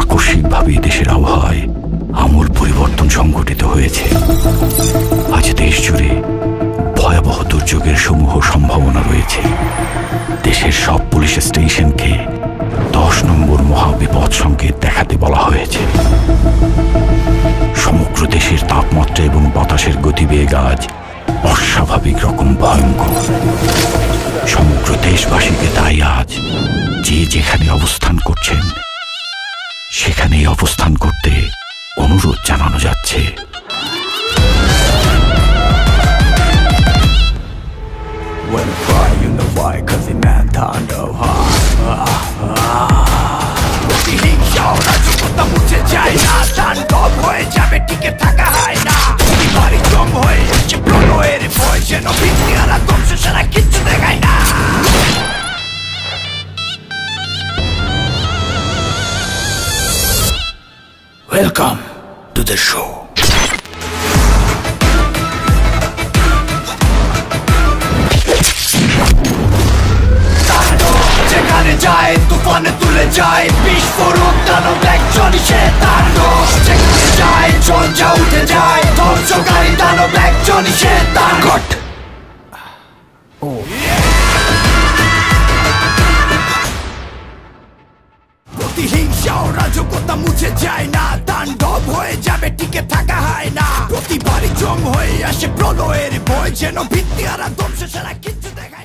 আকস্মিকভাবে দেশের আবহাওয়ায় আমূল পরিবর্তন সংঘটিত হয়েছে। আজ দেশ জুড়ে ভয়াবহ দুর্যোগের সমূহ সম্ভাবনা রয়েছে। দেশের সব পুলিশ স্টেশনকে 10 নম্বর মহাবিপদ সংকেত দেখাতে বলা হয়েছে। সমগ্র দেশের তাপমাত্রা এবং বাতাসের গতিবেগ আজ অস্বাভাবিক রকম ভয়ঙ্কর। সমগ্র দেশবাসীকে তাই আজ যে যেখানে অবস্থান করছেন সেখানেই অবস্থান করতে অনুরোধ জানানো যাচ্ছে। প্রতিহিংসাও রাজকতা মুছে যায় না, তাণ্ডব হয়ে যাবে, টিকে থাকা হয় না। বাড়ি জম হয়ে আসছে প্রলয়ের ভয়, যেন ভিত্তিহারা ধ্বংস ছাড়া কিচ্ছু দেখায় না। Welcome to the show. যেখানে যায় তুফানে তুলে যায়, বিস্ফোরক দানব একজনই সে তাণ্ডব। যেখানে যায় ঝঞ্ঝা উঠে যায়, ধ্বংসকারী দানব একজনই সে তাণ্ডব। প্রতিহিংসা ও রাজকতা মুছে যায় না, তাণ্ডব হয়ে যাবে, টিকে থাকা হয় না। প্রতিবারই জম হয়ে আসে প্রলয়ের ভয়, যেন ভিত্তিহারা ধ্বংস ছাড়া কিচ্ছু দেখা